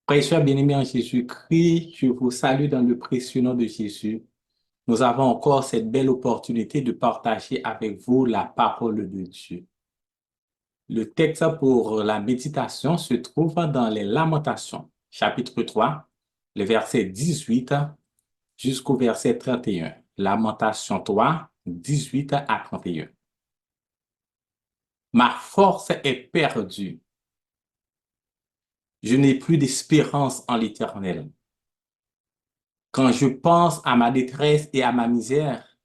Frères et sœurs bien-aimés en Jésus-Christ, je vous salue dans le précieux nom de Jésus. Nous avons encore cette belle opportunité de partager avec vous la parole de Dieu. Le texte pour la méditation se trouve dans les Lamentations, chapitre 3, le verset 18 jusqu'au verset 31. Lamentation 3, 18 à 31. Ma force est perdue. Je n'ai plus d'espérance en l'Éternel. Quand je pense à ma détresse et à ma misère,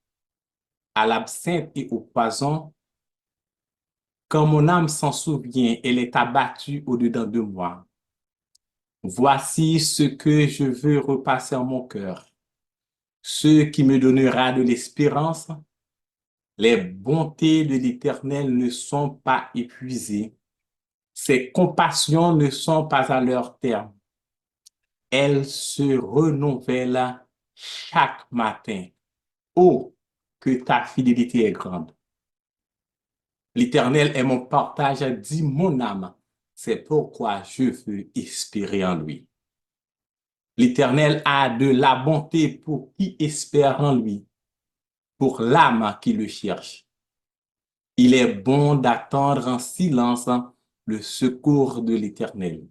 à l'absinthe et au poison, quand mon âme s'en souvient, elle est abattue au-dedans de moi. Voici ce que je veux repasser en mon cœur, ce qui me donnera de l'espérance. Les bontés de l'Éternel ne sont pas épuisées, ses compassions ne sont pas à leur terme. Elles se renouvellent chaque matin. Oh, que ta fidélité est grande. L'Éternel est mon partage, dit mon âme. C'est pourquoi je veux espérer en lui. L'Éternel a de la bonté pour qui espère en lui, pour l'âme qui le cherche. Il est bon d'attendre en silence le secours de l'Éternel.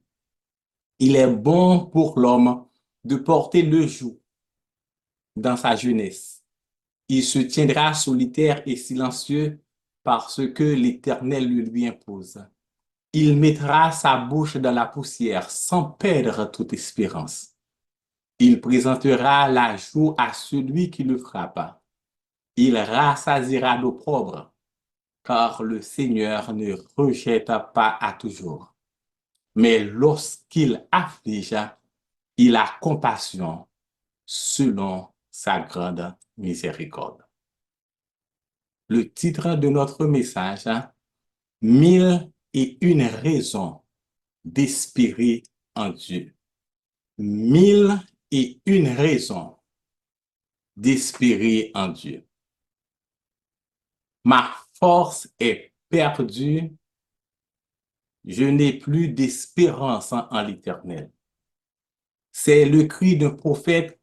Il est bon pour l'homme de porter le joug dans sa jeunesse. Il se tiendra solitaire et silencieux parce que l'Éternel le lui impose. Il mettra sa bouche dans la poussière sans perdre toute espérance. Il présentera la joue à celui qui le frappe. Il rassasiera d'opprobre, car le Seigneur ne rejette pas à toujours. Mais lorsqu'il afflige, il a compassion selon sa grande miséricorde. Le titre de notre message, 1001 raisons d'espérer en Dieu. 1001 raisons d'espérer en Dieu. Ma force est perdue, je n'ai plus d'espérance en l'Éternel. C'est le cri d'un prophète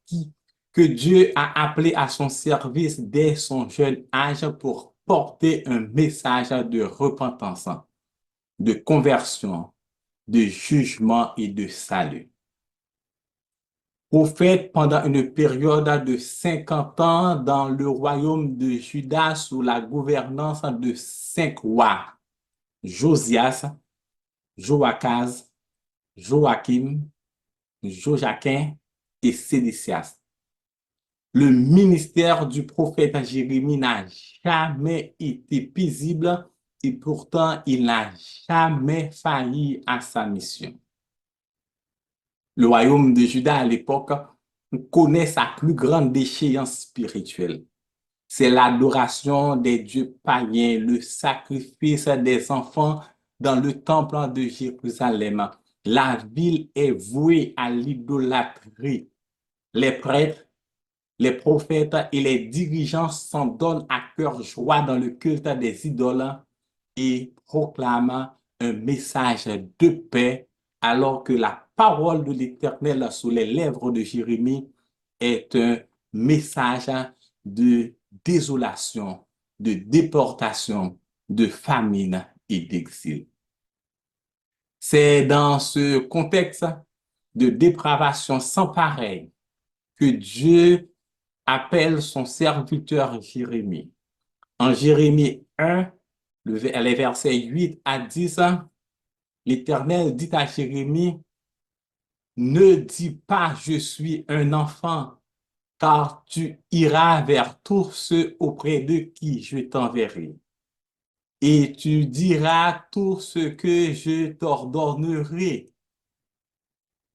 que Dieu a appelé à son service dès son jeune âge pour porter un message de repentance, de conversion, de jugement et de salut. Prophète pendant une période de 50 ans dans le royaume de Juda sous la gouvernance de 5 rois, Josias, Joachaz, Joachim, Joachim et Sédécias. Le ministère du prophète Jérémie n'a jamais été paisible et pourtant il n'a jamais failli à sa mission. Le royaume de Juda à l'époque connaît sa plus grande déchéance spirituelle. C'est l'adoration des dieux païens, le sacrifice des enfants dans le temple de Jérusalem. La ville est vouée à l'idolâtrie. Les prêtres, les prophètes et les dirigeants s'en donnent à cœur joie dans le culte des idoles et proclament un message de paix alors que la parole de l'Éternel sous les lèvres de Jérémie est un message de désolation, de déportation, de famine et d'exil. C'est dans ce contexte de dépravation sans pareil que Dieu appelle son serviteur Jérémie. En Jérémie 1, les versets 8 à 10, l'Éternel dit à Jérémie, ne dis pas je suis un enfant, car tu iras vers tous ceux auprès de qui je t'enverrai. Et tu diras tout ce que je t'ordonnerai.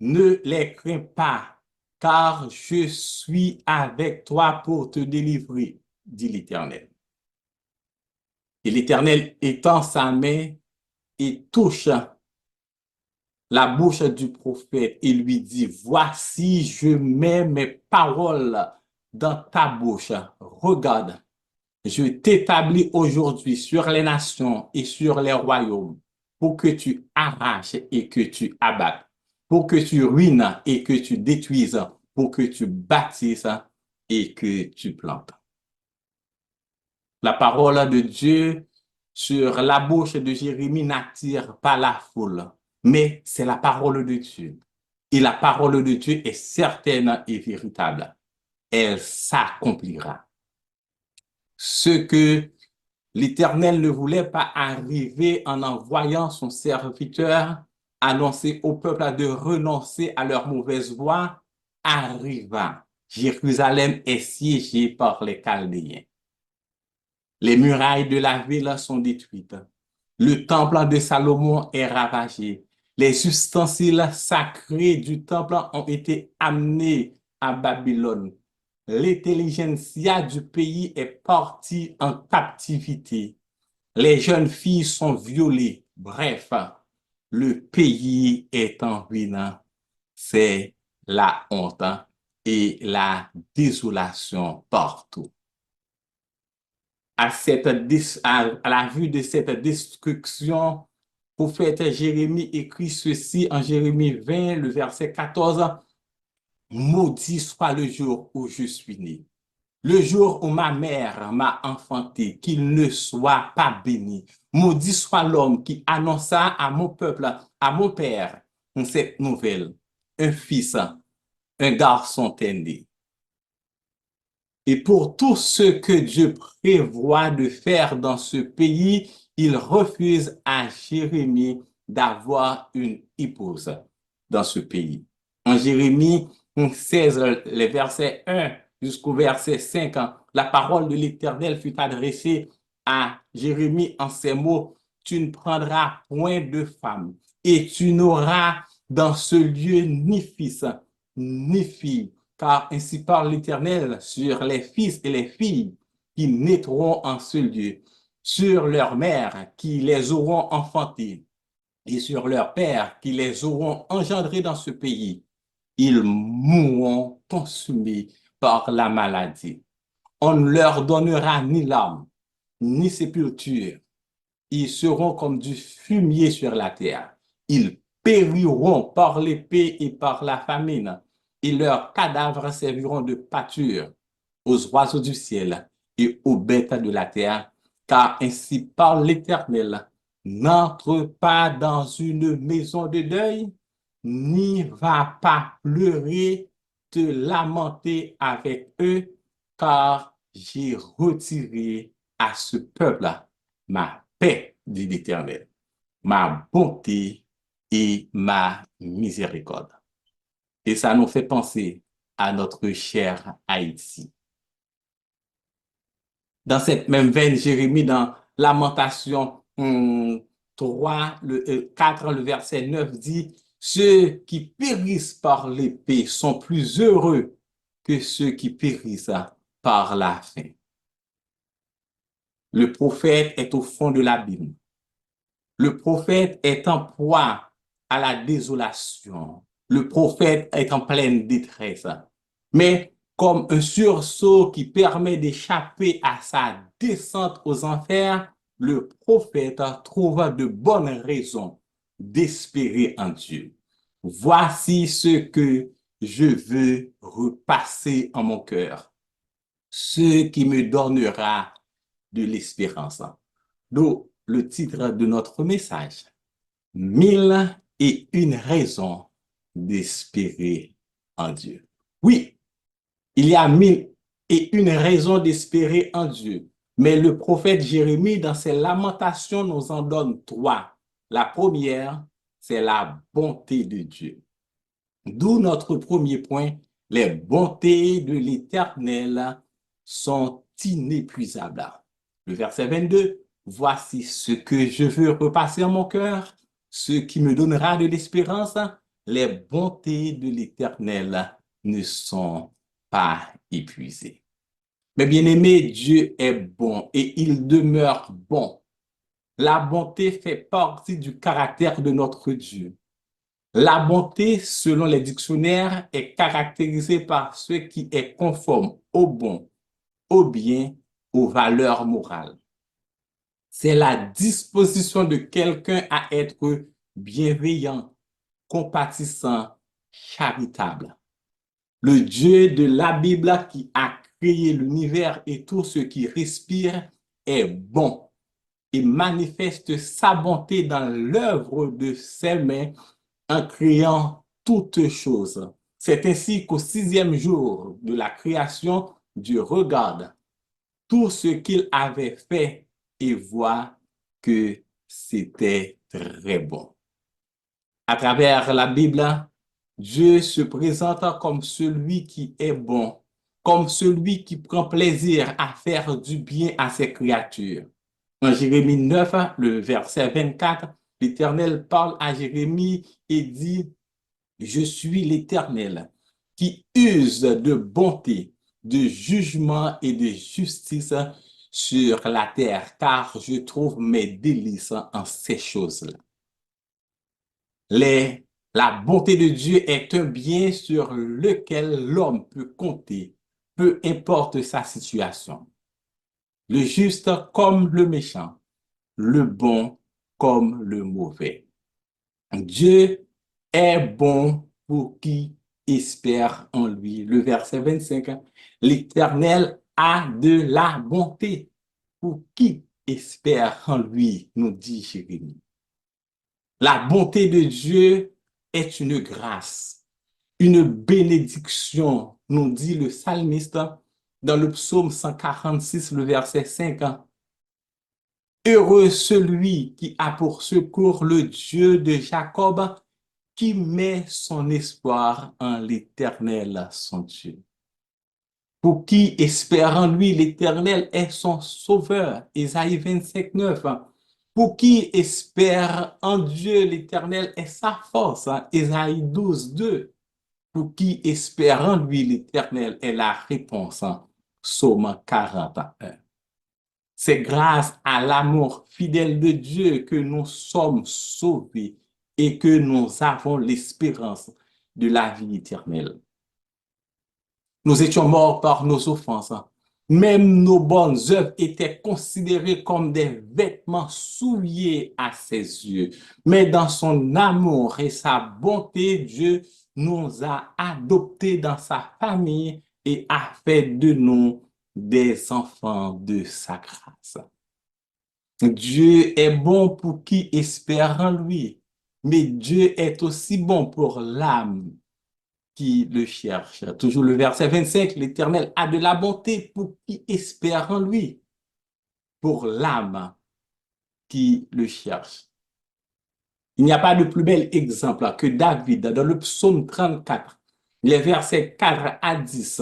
Ne les crains pas, car je suis avec toi pour te délivrer, dit l'Éternel. Et l'Éternel étend sa main et touche la bouche du prophète et lui dit, voici, je mets mes paroles dans ta bouche. Regarde, je t'établis aujourd'hui sur les nations et sur les royaumes pour que tu arraches et que tu abattes, pour que tu ruines et que tu détruises, pour que tu bâtisses et que tu plantes. La parole de Dieu sur la bouche de Jérémie n'attire pas la foule, mais c'est la parole de Dieu. Et la parole de Dieu est certaine et véritable. Elle s'accomplira. Ce que l'Éternel ne voulait pas arriver en envoyant son serviteur annoncer au peuple de renoncer à leur mauvaise voie, arriva. Jérusalem est siégée par les Chaldéens. Les murailles de la ville sont détruites. Le temple de Salomon est ravagé. Les ustensiles sacrés du temple ont été amenés à Babylone. L'intelligentsia du pays est partie en captivité. Les jeunes filles sont violées. Bref, le pays est en ruine. C'est la honte et la désolation partout. À la vue de cette destruction, le prophète Jérémie écrit ceci en Jérémie 20, le verset 14. Maudit soit le jour où je suis né, le jour où ma mère m'a enfanté, qu'il ne soit pas béni. Maudit soit l'homme qui annonça à mon peuple, à mon père, cette nouvelle. Un fils, un garçon est né. Et pour tout ce que Dieu prévoit de faire dans ce pays, il refuse à Jérémie d'avoir une épouse dans ce pays. En Jérémie 16, les versets 1 jusqu'au verset 5, la parole de l'Éternel fut adressée à Jérémie en ces mots: tu ne prendras point de femme et tu n'auras dans ce lieu ni fils ni fille, car ainsi parle l'Éternel sur les fils et les filles qui naîtront en ce lieu, sur leurs mères qui les auront enfantés et sur leurs pères qui les auront engendrés dans ce pays. Ils mourront consumés par la maladie. On ne leur donnera ni larmes, ni sépulture. Ils seront comme du fumier sur la terre. Ils périront par l'épée et par la famine, et leurs cadavres serviront de pâture aux oiseaux du ciel et aux bêtes de la terre, car ainsi parle l'Éternel: n'entre pas dans une maison de deuil, n'y va pas pleurer, te lamenter avec eux, car j'ai retiré à ce peuple ma paix, dit l'Éternel, ma bonté et ma miséricorde. Et ça nous fait penser à notre cher Haïti. Dans cette même veine, Jérémie, dans Lamentation 3, 4, le verset 9 dit: ceux qui périssent par l'épée sont plus heureux que ceux qui périssent par la faim. Le prophète est au fond de l'abîme. Le prophète est en proie à la désolation. Le prophète est en pleine détresse. Mais comme un sursaut qui permet d'échapper à sa descente aux enfers, le prophète trouva de bonnes raisons d'espérer en Dieu. Voici ce que je veux repasser en mon cœur, ce qui me donnera de l'espérance. Donc, le titre de notre message: 1001 raisons d'espérer en Dieu. Oui, il y a 1001 raisons d'espérer en Dieu, mais le prophète Jérémie, dans ses lamentations, nous en donne 3. La première, c'est la bonté de Dieu. D'où notre premier point: les bontés de l'Éternel sont inépuisables. Le verset 22, voici ce que je veux repasser en mon cœur, ce qui me donnera de l'espérance. Les bontés de l'Éternel ne sont pas épuisées. Mais bien aimé, Dieu est bon et il demeure bon. La bonté fait partie du caractère de notre Dieu. La bonté, selon les dictionnaires, est caractérisée par ce qui est conforme au bon, au bien, aux valeurs morales. C'est la disposition de quelqu'un à être bienveillant, compatissant, charitable. Le Dieu de la Bible qui a créé l'univers et tout ce qui respire est bon et manifeste sa bonté dans l'œuvre de ses mains en créant toutes choses. C'est ainsi qu'au 6e jour de la création, Dieu regarde tout ce qu'il avait fait et voit que c'était très bon. À travers la Bible, Dieu se présente comme celui qui est bon, comme celui qui prend plaisir à faire du bien à ses créatures. En Jérémie 9, le verset 24, l'Éternel parle à Jérémie et dit, je suis l'Éternel qui use de bonté, de jugement et de justice sur la terre, car je trouve mes délices en ces choses-là. La bonté de Dieu est un bien sur lequel l'homme peut compter, peu importe sa situation. Le juste comme le méchant, le bon comme le mauvais. Dieu est bon pour qui espère en lui. Le verset 25, l'Éternel a de la bonté pour qui espère en lui, nous dit Jérémie. La bonté de Dieu est une grâce, une bénédiction, nous dit le psalmiste dans le psaume 146, le verset 5. Heureux celui qui a pour secours le Dieu de Jacob, qui met son espoir en l'Éternel, son Dieu. Pour qui espère en lui, l'Éternel est son sauveur. Ésaïe 25, 9. Pour qui espère en Dieu, l'Éternel est sa force. Ésaïe 12, 2. Pour qui espère en lui, l'Éternel est la réponse. Psaume 41. C'est grâce à l'amour fidèle de Dieu que nous sommes sauvés et que nous avons l'espérance de la vie éternelle. Nous étions morts par nos offenses. Même nos bonnes œuvres étaient considérées comme des vêtements souillés à ses yeux. Mais dans son amour et sa bonté, Dieu nous a adoptés dans sa famille et a fait de nous des enfants de sa grâce. Dieu est bon pour qui espère en lui, mais Dieu est aussi bon pour l'âme qui le cherche. Toujours le verset 25, l'Éternel a de la bonté pour qui espère en lui, pour l'âme qui le cherche. Il n'y a pas de plus bel exemple que David dans le psaume 34, les versets 4 à 10,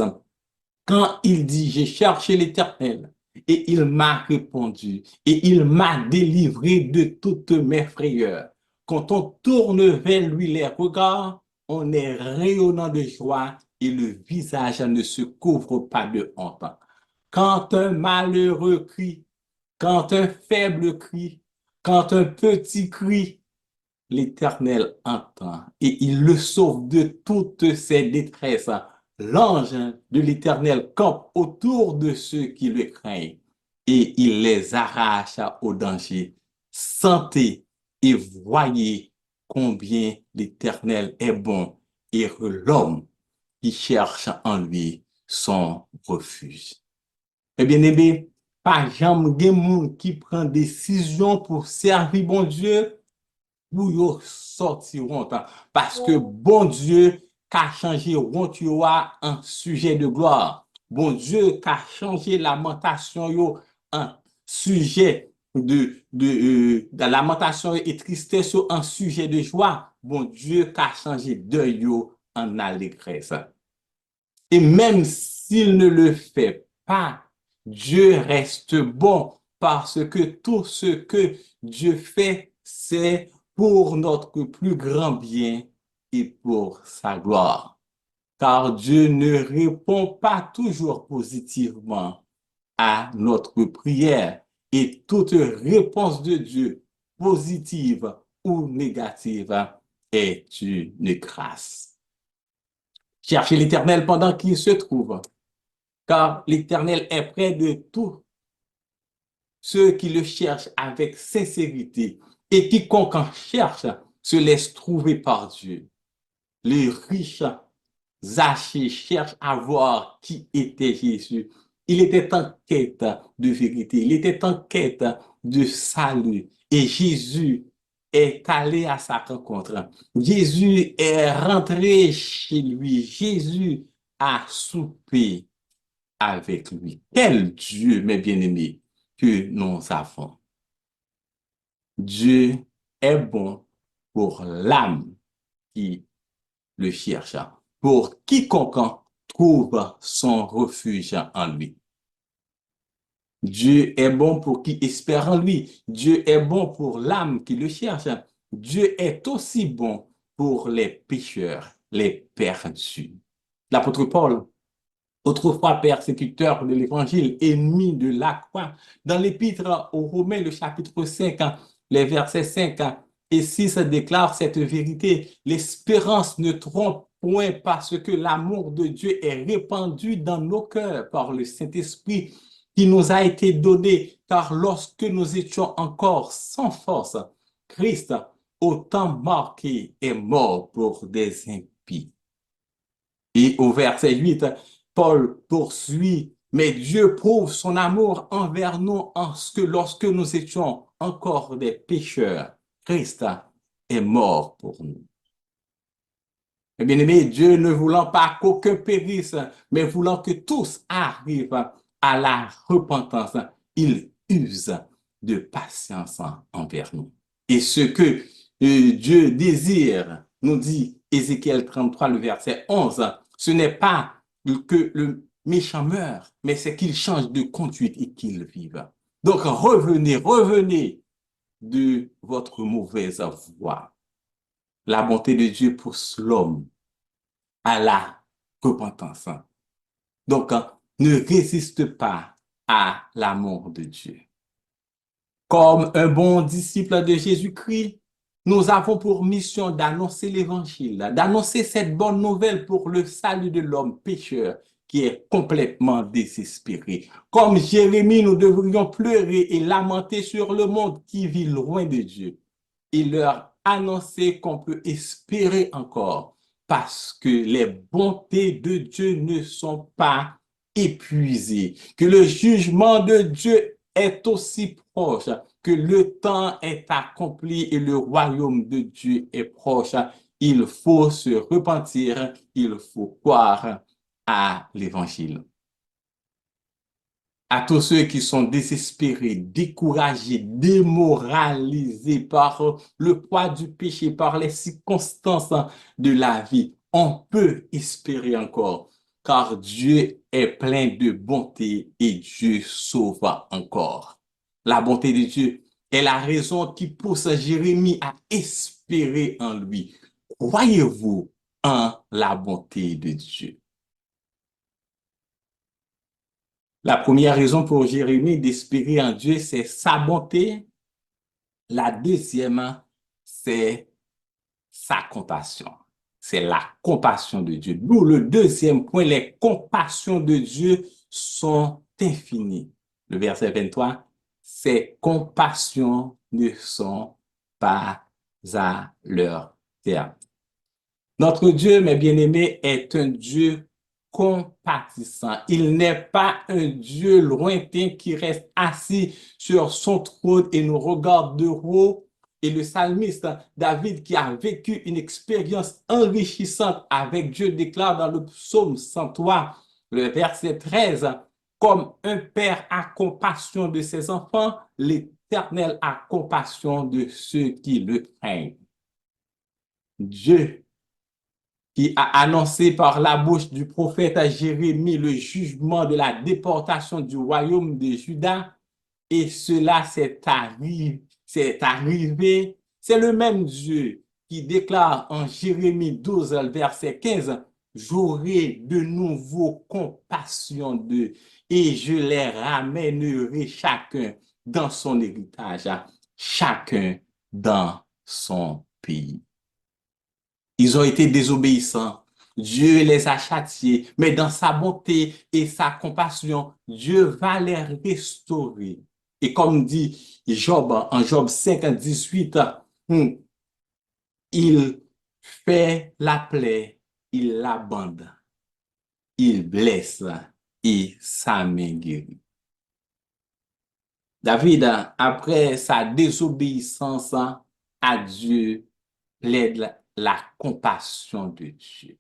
quand il dit, j'ai cherché l'Éternel et il m'a répondu et il m'a délivré de toutes mes frayeurs. Quand on tourne vers lui les regards, on est rayonnant de joie et le visage ne se couvre pas de honte. Quand un malheureux crie, quand un faible crie, quand un petit crie, l'Éternel entend et il le sauve de toutes ses détresses. L'ange de l'Éternel campe autour de ceux qui le craignent et il les arrache au danger. Sentez et voyez combien l'Éternel est bon et l'homme qui cherche en lui son refuge. Eh bien aimé, pas jamais de monde qui prend décision pour servir bon Dieu pour yo sortir honte. Parce que bon Dieu a changé honte yo en sujet de gloire. Bon Dieu a changé lamentation yo en sujet de lamentation et tristesse yo en sujet de joie. Bon Dieu a changé deuil yo en allégresse. Et même s'il ne le fait pas, Dieu reste bon parce que tout ce que Dieu fait, c'est pour notre plus grand bien et pour sa gloire. Car Dieu ne répond pas toujours positivement à notre prière et toute réponse de Dieu, positive ou négative, est une grâce. Cherchez l'Éternel pendant qu'il se trouve, car l'Éternel est près de tous ceux qui le cherchent avec sincérité. Et quiconque en cherche se laisse trouver par Dieu. Les riches Zachée cherche à voir qui était Jésus. Il était en quête de vérité, il était en quête de salut. Et Jésus est allé à sa rencontre. Jésus est rentré chez lui. Jésus a soupé avec lui. Quel Dieu, mes bien-aimés, que nous avons. Dieu est bon pour l'âme qui le cherche, pour quiconque trouve son refuge en lui. Dieu est bon pour qui espère en lui. Dieu est bon pour l'âme qui le cherche. Dieu est aussi bon pour les pécheurs, les perdus. L'apôtre Paul, autrefois persécuteur de l'évangile, ennemi de la croix, dans l'épître aux Romains, le chapitre 5, les versets 5 et 6 déclarent cette vérité. L'espérance ne trompe point parce que l'amour de Dieu est répandu dans nos cœurs par le Saint-Esprit qui nous a été donné, car lorsque nous étions encore sans force, Christ, au temps marqué, est mort pour des impies. Et au verset 8, Paul poursuit, mais Dieu prouve son amour envers nous en ce que lorsque nous étions encore des pécheurs, Christ est mort pour nous. Eh bien aimé, Dieu ne voulant pas qu'aucun périsse, mais voulant que tous arrivent à la repentance, il use de patience envers nous. Et ce que Dieu désire, nous dit Ézéchiel 33, le verset 11, ce n'est pas que le méchant meure, mais c'est qu'il change de conduite et qu'il vive. Donc revenez de votre mauvaise voie. La bonté de Dieu pousse l'homme à la repentance. Donc, ne résiste pas à l'amour de Dieu. Comme un bon disciple de Jésus-Christ, nous avons pour mission d'annoncer l'évangile, d'annoncer cette bonne nouvelle pour le salut de l'homme pécheur qui est complètement désespéré. Comme Jérémie, nous devrions pleurer et lamenter sur le monde qui vit loin de Dieu et leur annoncer qu'on peut espérer encore parce que les bontés de Dieu ne sont pas épuisées, que le jugement de Dieu est aussi proche, que le temps est accompli et le royaume de Dieu est proche. Il faut se repentir, il faut croire à l'évangile. À tous ceux qui sont désespérés, découragés, démoralisés par le poids du péché, par les circonstances de la vie, on peut espérer encore, car Dieu est plein de bonté et Dieu sauve encore. La bonté de Dieu est la raison qui pousse Jérémie à espérer en lui. Croyez-vous en la bonté de Dieu? La première raison pour Jérémie d'espérer en Dieu, c'est sa bonté. La deuxième, c'est sa compassion. C'est la compassion de Dieu. D'où le deuxième point, les compassions de Dieu sont infinies. Le verset 23, ces compassions ne sont pas à leur terme. Notre Dieu, mes bien-aimés, est un Dieu compatissant. Il n'est pas un Dieu lointain qui reste assis sur son trône et nous regarde de haut. Et le psalmiste David, qui a vécu une expérience enrichissante avec Dieu, déclare dans le psaume 103, le verset 13, comme un père a compassion de ses enfants, l'Éternel a compassion de ceux qui le craignent. Dieu qui a annoncé par la bouche du prophète Jérémie le jugement de la déportation du royaume de Juda, et cela s'est arrivé. C'est le même Dieu qui déclare en Jérémie 12, verset 15, j'aurai de nouveau compassion d'eux et je les ramènerai chacun dans son héritage, chacun dans son pays. Ils ont été désobéissants. Dieu les a châtiés, mais dans sa bonté et sa compassion, Dieu va les restaurer. Et comme dit Job, en Job 5, 18, il fait la plaie, il la bande, il blesse et sa main guérit. David, après sa désobéissance à Dieu, plaide la compassion de Dieu.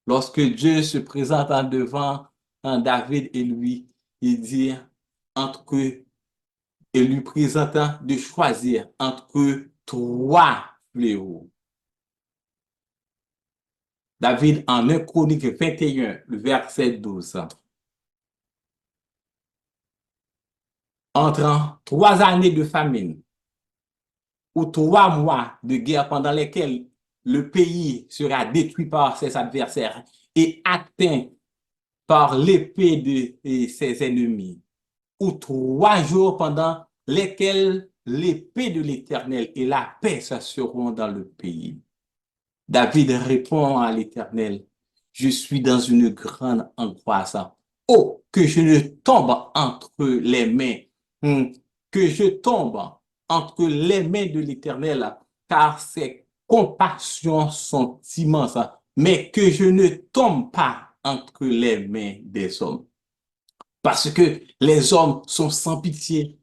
Lorsque Dieu se présente en devant David et lui, il dit entre eux, et lui présentant de choisir entre trois fléaux. David, en 1 Chronique 21, le verset 12, entre 3 années de famine ou 3 mois de guerre pendant lesquels le pays sera détruit par ses adversaires et atteint par l'épée de ses ennemis, ou 3 jours pendant lesquels l'épée de l'Éternel et la paix seront dans le pays. David répond à l'Éternel, je suis dans une grande angoisse. Oh, que je ne tombe entre les mains, que je tombe entre les mains de l'Éternel, car ses compassions sont immenses, mais que je ne tombe pas entre les mains des hommes. Parce que les hommes sont sans pitié,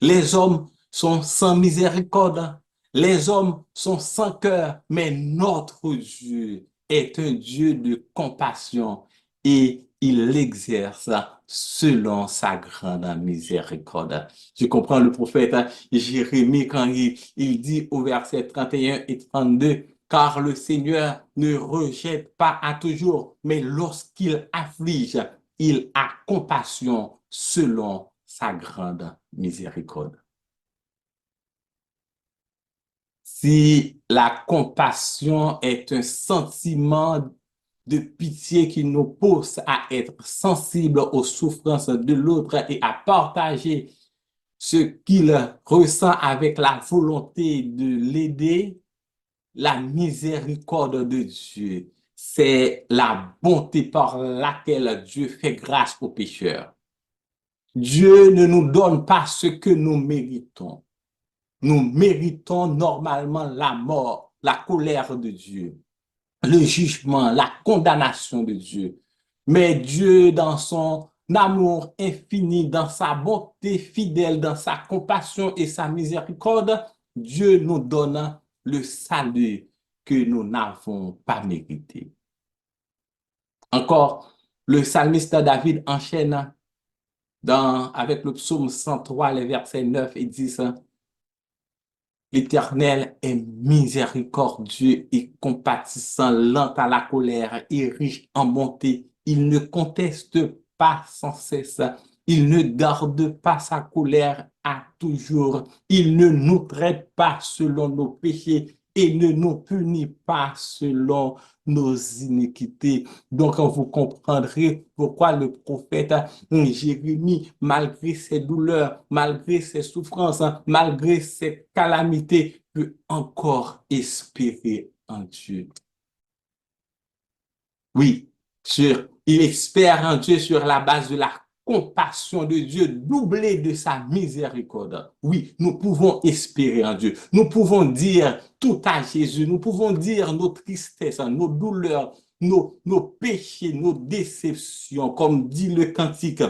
les hommes sont sans miséricorde, les hommes sont sans cœur, mais notre Dieu est un Dieu de compassion et il l'exerce selon sa grande miséricorde. Je comprends le prophète Jérémie quand il dit au verset 31 et 32, car le Seigneur ne rejette pas à toujours, mais lorsqu'il afflige, il a compassion selon sa grande miséricorde. Si la compassion est un sentiment de pitié qui nous pousse à être sensibles aux souffrances de l'autre et à partager ce qu'il ressent avec la volonté de l'aider, la miséricorde de Dieu, c'est la bonté par laquelle Dieu fait grâce aux pécheurs. Dieu ne nous donne pas ce que nous méritons. Nous méritons normalement la mort, la colère de Dieu, le jugement, la condamnation de Dieu. Mais Dieu, dans son amour infini, dans sa bonté fidèle, dans sa compassion et sa miséricorde, Dieu nous donne le salut que nous n'avons pas mérité. Encore, le psalmiste David enchaîne avec le psaume 103, les versets 9 et 10. L'Éternel est miséricordieux et compatissant, lent à la colère et riche en bonté. Il ne conteste pas sans cesse. Il ne garde pas sa colère à toujours. Il ne nous traite pas selon nos péchés et ne nous punit pas selon nos iniquités. Donc, vous comprendrez pourquoi le prophète Jérémie, malgré ses douleurs, malgré ses souffrances, malgré ses calamités, peut encore espérer en Dieu. Oui, il espère en Dieu sur la base de la compassion de Dieu, doublée de sa miséricorde. Oui, nous pouvons espérer en Dieu. Nous pouvons dire tout à Jésus. Nous pouvons dire nos tristesses, nos douleurs, nos péchés, nos déceptions, comme dit le cantique.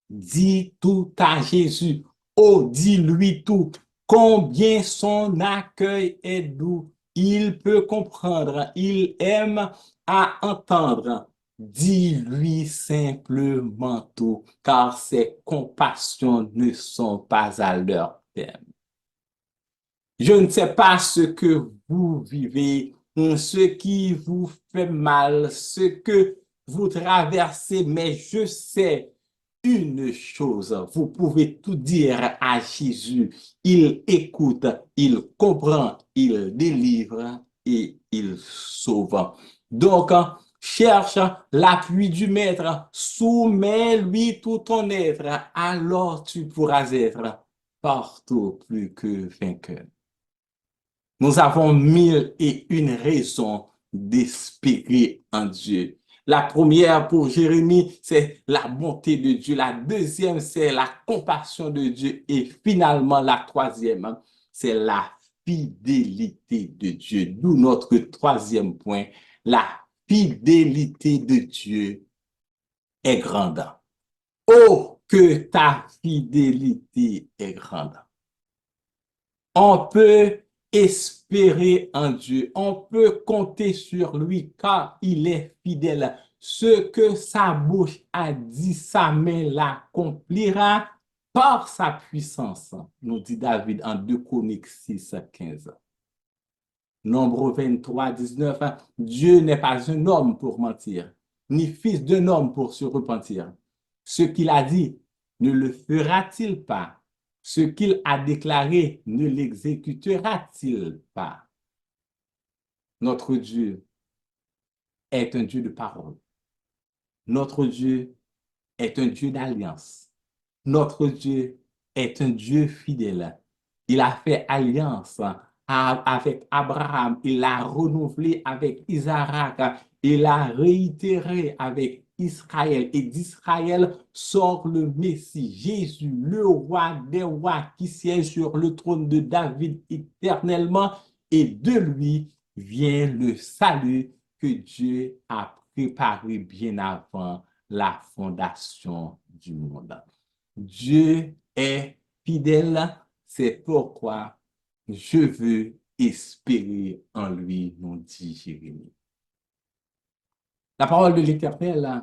Dis tout à Jésus. Oh, dis-lui tout. Combien son accueil est doux. Il peut comprendre. Il aime à entendre. Dis-lui simplement tout, car ses compassions ne sont pas à leur terme. Je ne sais pas ce que vous vivez, ce qui vous fait mal, ce que vous traversez, mais je sais une chose, vous pouvez tout dire à Jésus. Il écoute, il comprend, il délivre et il sauve. Donc, cherche l'appui du Maître, soumets-lui tout ton être, alors tu pourras être partout plus que vainqueur. Nous avons 1001 raisons d'espérer en Dieu. La première pour Jérémie, c'est la bonté de Dieu. La deuxième, c'est la compassion de Dieu. Et finalement, la troisième, c'est la fidélité de Dieu. D'où notre troisième point, la fidélité de Dieu est grande. Oh, que ta fidélité est grande. On peut espérer en Dieu, on peut compter sur lui car il est fidèle. Ce que sa bouche a dit, sa main l'accomplira par sa puissance, nous dit David en 2 Chroniques 6, 15. Nombre 23, 19, Dieu n'est pas un homme pour mentir, ni fils d'un homme pour se repentir. Ce qu'il a dit, ne le fera-t-il pas? Ce qu'il a déclaré, ne l'exécutera-t-il pas? Notre Dieu est un Dieu de parole. Notre Dieu est un Dieu d'alliance. Notre Dieu est un Dieu fidèle. Il a fait alliance avec Abraham, il l'a renouvelé avec Isaac, il l'a réitéré avec Israël. Et d'Israël sort le Messie, Jésus, le roi des rois qui siège sur le trône de David éternellement. Et de lui vient le salut que Dieu a préparé bien avant la fondation du monde. Dieu est fidèle, c'est pourquoi je veux espérer en lui, nous dit Jérémie. La parole de l'Éternel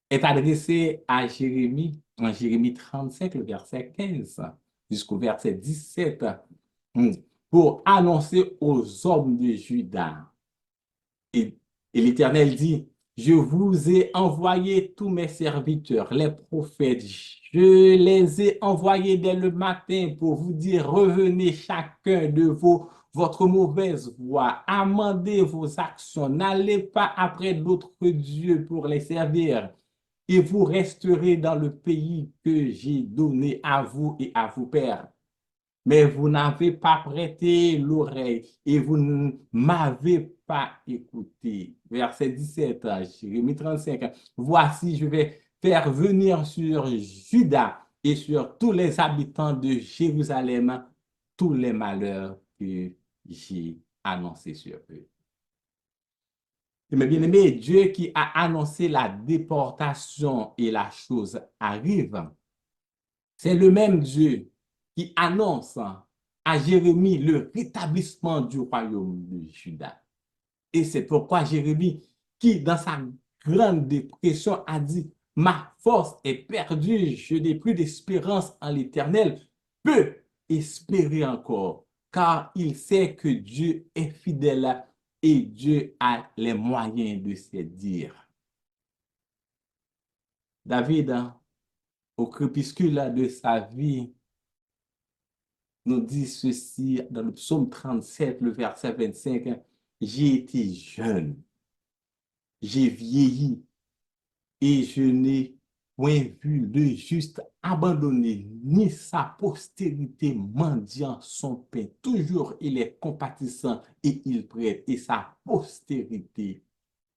est adressée à Jérémie, en Jérémie 35, le verset 15, jusqu'au verset 17, pour annoncer aux hommes de Juda. Et l'Éternel dit, je vous ai envoyé tous mes serviteurs, les prophètes. Je les ai envoyés dès le matin pour vous dire, revenez chacun de votre mauvaise voie, amendez vos actions, n'allez pas après d'autres dieux pour les servir. Et vous resterez dans le pays que j'ai donné à vous et à vos pères. Mais vous n'avez pas prêté l'oreille et vous ne m'avez pas écouté. Verset 17, Jérémie 35. Voici, je vais faire venir sur Juda et sur tous les habitants de Jérusalem tous les malheurs que j'ai annoncés sur eux. Mais bien aimé, Dieu qui a annoncé la déportation et la chose arrive, c'est le même Dieu qui annonce à Jérémie le rétablissement du royaume de Juda. Et c'est pourquoi Jérémie, qui dans sa grande dépression a dit, ma force est perdue, je n'ai plus d'espérance en l'Éternel, peut espérer encore, car il sait que Dieu est fidèle et Dieu a les moyens de se dire. David, au crépuscule de sa vie, nous dit ceci dans le psaume 37, le verset 25, j'ai été jeune, j'ai vieilli et je n'ai point vu le juste abandonné, ni sa postérité mendiant son pain. Toujours il est compatissant et il prête, et sa postérité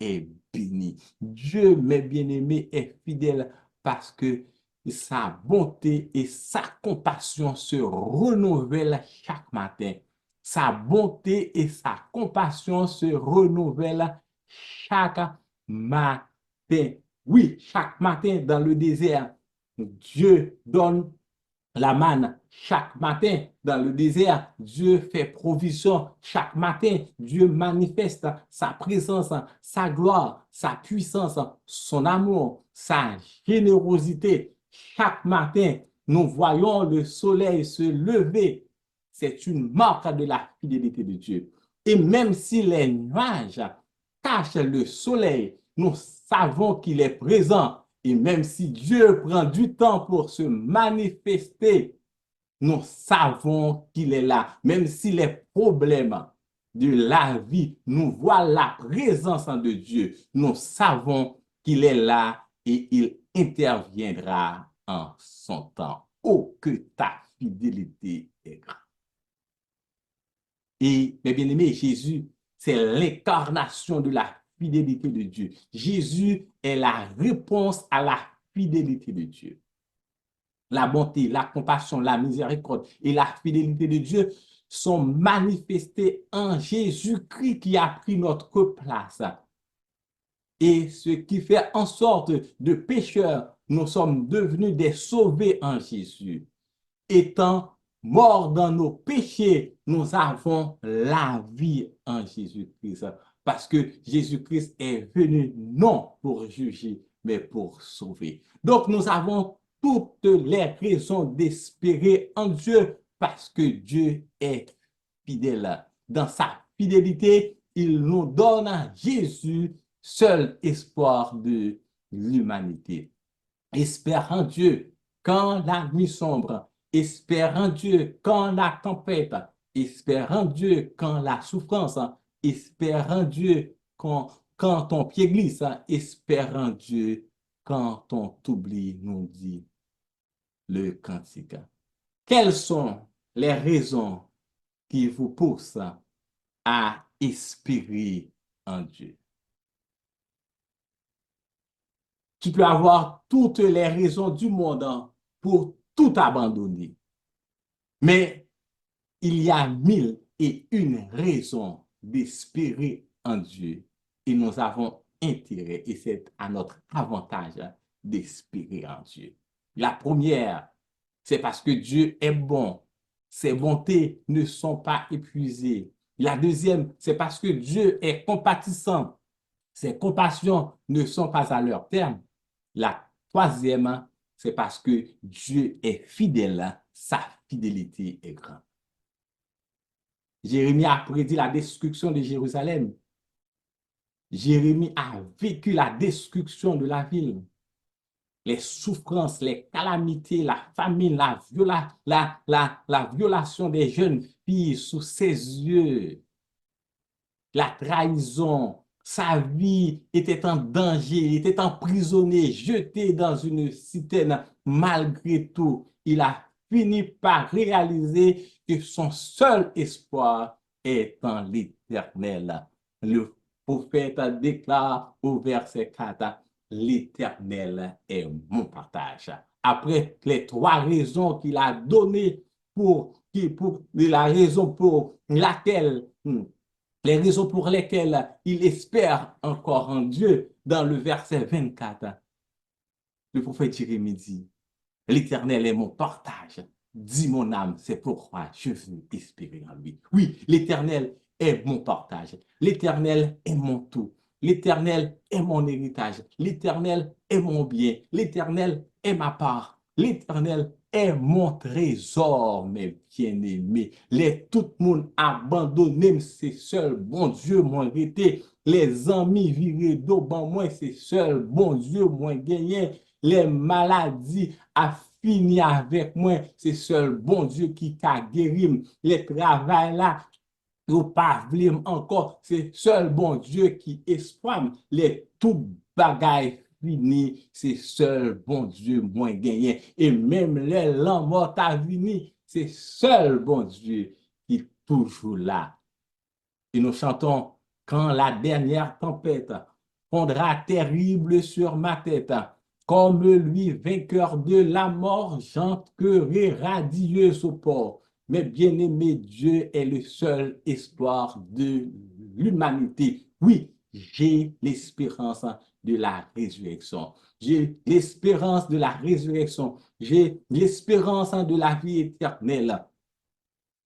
est bénie. Dieu, mes bien-aimés, est fidèle parce que sa bonté et sa compassion se renouvellent chaque matin. Sa bonté et sa compassion se renouvellent chaque matin. Oui, chaque matin dans le désert, Dieu donne la manne chaque matin dans le désert. Dieu fait provision chaque matin. Dieu manifeste sa présence, sa gloire, sa puissance, son amour, sa générosité. Chaque matin, nous voyons le soleil se lever. C'est une marque de la fidélité de Dieu. Et même si les nuages cachent le soleil, nous savons qu'il est présent. Et même si Dieu prend du temps pour se manifester, nous savons qu'il est là. Même si les problèmes de la vie nous voient la présence de Dieu, nous savons qu'il est là et il interviendra en son temps. Oh, que ta fidélité est grande. Et, mes bien-aimés, Jésus, c'est l'incarnation de la fidélité de Dieu. Jésus est la réponse à la fidélité de Dieu. La bonté, la compassion, la miséricorde et la fidélité de Dieu sont manifestés en Jésus-Christ qui a pris notre place. Et ce qui fait en sorte de pécheurs, nous sommes devenus des sauvés en Jésus. Étant morts dans nos péchés, nous avons la vie en Jésus-Christ. Parce que Jésus-Christ est venu non pour juger, mais pour sauver. Donc nous avons toutes les raisons d'espérer en Dieu parce que Dieu est fidèle. Dans sa fidélité, il nous donne à Jésus, seul espoir de l'humanité. Espère en Dieu quand la nuit sombre, espère en Dieu quand la tempête, espère en Dieu quand la souffrance, espère en Dieu quand ton pied glisse, espère en Dieu quand on t'oublie, nous dit le cantique. Quelles sont les raisons qui vous poussent à espérer en Dieu? Tu peux avoir toutes les raisons du monde pour tout abandonner. Mais il y a 1001 raisons d'espérer en Dieu. Et nous avons intérêt, et c'est à notre avantage d'espérer en Dieu. La première, c'est parce que Dieu est bon. Ses bontés ne sont pas épuisées. La deuxième, c'est parce que Dieu est compatissant. Ses compassions ne sont pas à leur terme. La troisième, c'est parce que Dieu est fidèle, sa fidélité est grande. Jérémie a prédit la destruction de Jérusalem. Jérémie a vécu la destruction de la ville. Les souffrances, les calamités, la famine, la violation des jeunes filles sous ses yeux, la trahison, sa vie était en danger, il était emprisonné, jeté dans une citerne. Malgré tout, il a fini par réaliser que son seul espoir est en l'Éternel. Le prophète déclare au verset 4, l'Éternel est mon partage. Après les trois raisons qu'il a données la raison pour laquelle les raisons pour lesquelles il espère encore en Dieu, dans le verset 24, le prophète Jérémie dit, l'Éternel est mon partage, dit mon âme, c'est pourquoi je veux espérer en lui. Oui, l'Éternel est mon partage, l'Éternel est mon tout, l'Éternel est mon héritage, l'Éternel est mon bien, l'Éternel est ma part, l'Éternel est mon trésor, mes bien-aimés. Tout le monde abandonné, c'est seul bon Dieu moi été. Les amis virés d'eau, bon moi, c'est seul bon Dieu moi gagné. Les maladies a fini avec moi, c'est seul bon Dieu qui t'a guéri. Les travail là, ou pas encore, c'est seul bon Dieu qui espoir. Les tout bagailles fini, c'est seul bon Dieu moins gagné. Et même les morts à venir, c'est seul bon Dieu qui est toujours là. Et nous chantons, quand la dernière tempête fondra terrible sur ma tête, comme lui, vainqueur de la mort, j'entrerai radieux au port. Mais bien-aimé, Dieu est le seul espoir de l'humanité. Oui, j'ai l'espérance de la résurrection. J'ai l'espérance de la résurrection. J'ai l'espérance de la vie éternelle.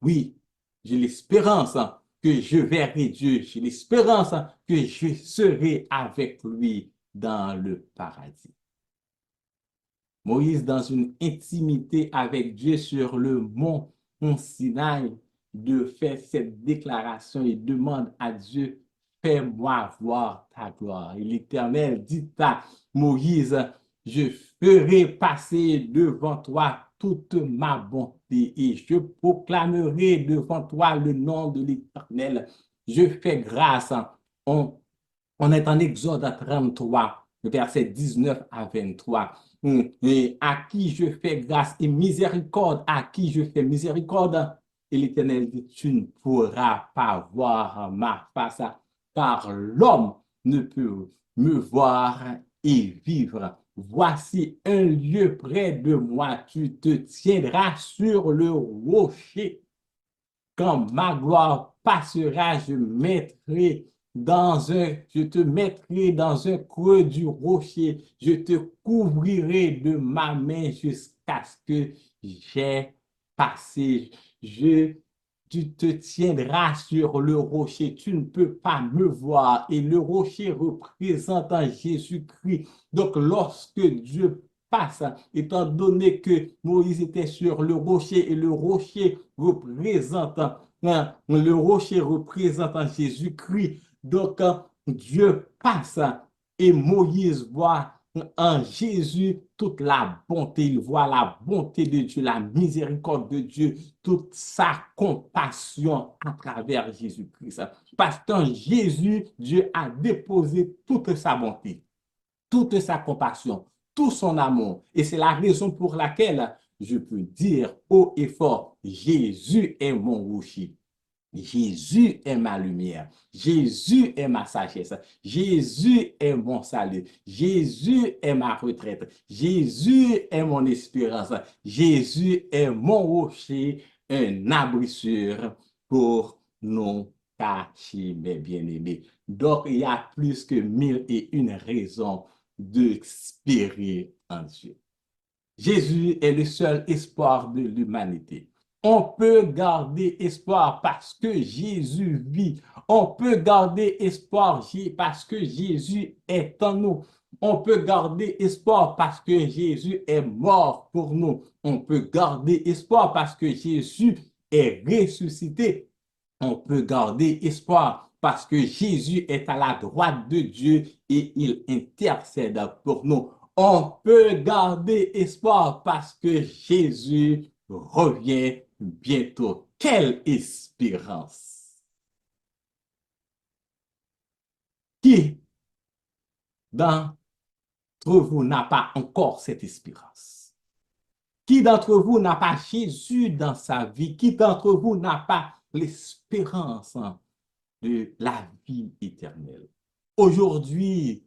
Oui, j'ai l'espérance que je verrai Dieu. J'ai l'espérance que je serai avec lui dans le paradis. Moïse, dans une intimité avec Dieu sur le mont Sinaï, de faire cette déclaration et demande à Dieu, fais-moi voir ta gloire. Et l'Éternel dit à Moïse, je ferai passer devant toi toute ma bonté et je proclamerai devant toi le nom de l'Éternel. Je fais grâce. On est en Exode 33, verset 19 à 23. Et à qui je fais grâce et miséricorde, à qui je fais miséricorde. Et l'Éternel dit, tu ne pourras pas voir ma face, car l'homme ne peut me voir et vivre. Voici un lieu près de moi, tu te tiendras sur le rocher. quand ma gloire passera, je te mettrai dans un creux du rocher, je te couvrirai de ma main jusqu'à ce que j'ai passé. Tu te tiendras sur le rocher, tu ne peux pas me voir. Et le rocher représentant Jésus-Christ. Donc, lorsque Dieu passe, étant donné que Moïse était sur le rocher et le rocher représentant Jésus-Christ. Donc, Dieu passe et Moïse voit en Jésus toute la bonté. Il voit la bonté de Dieu, la miséricorde de Dieu, toute sa compassion à travers Jésus-Christ. Parce qu'en Jésus, Dieu a déposé toute sa bonté, toute sa compassion, tout son amour. Et c'est la raison pour laquelle je peux dire haut et fort, Jésus est mon rocher. Jésus est ma lumière. Jésus est ma sagesse. Jésus est mon salut. Jésus est ma retraite. Jésus est mon espérance. Jésus est mon rocher, un abri sûr pour nos cacher, mes bien-aimés. Donc, il y a plus que 1001 raisons d'espérer en Dieu. Jésus est le seul espoir de l'humanité. On peut garder espoir parce que Jésus vit. On peut garder espoir parce que Jésus est en nous. On peut garder espoir parce que Jésus est mort pour nous. On peut garder espoir parce que Jésus est ressuscité. On peut garder espoir parce que Jésus est à la droite de Dieu et il intercède pour nous. On peut garder espoir parce que Jésus revient bientôt. Quelle espérance! Qui d'entre vous n'a pas encore cette espérance? Qui d'entre vous n'a pas Jésus dans sa vie? Qui d'entre vous n'a pas l'espérance de la vie éternelle? Aujourd'hui,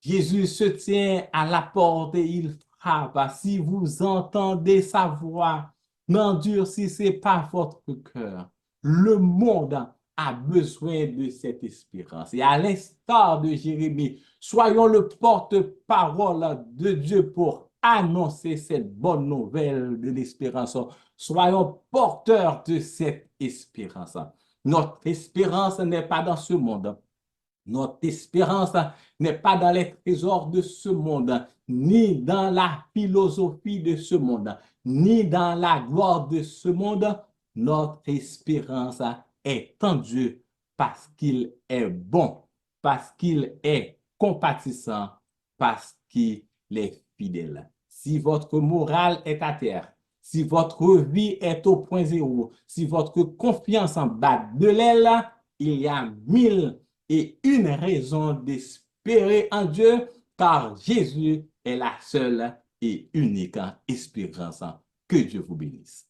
Jésus se tient à la porte et il frappe. Si vous entendez sa voix, n'endurcissez pas votre cœur. Le monde a besoin de cette espérance. Et à l'instar de Jérémie, soyons le porte-parole de Dieu pour annoncer cette bonne nouvelle de l'espérance. Soyons porteurs de cette espérance. Notre espérance n'est pas dans ce monde. Notre espérance n'est pas dans les trésors de ce monde, ni dans la philosophie de ce monde, ni dans la gloire de ce monde. Notre espérance est en Dieu parce qu'il est bon, parce qu'il est compatissant, parce qu'il est fidèle. Si votre morale est à terre, si votre vie est au point zéro, si votre confiance en bas de l'aile, il y a 1001 raison d'espérer en Dieu, car Jésus est la seule et unique espérance. Que Dieu vous bénisse.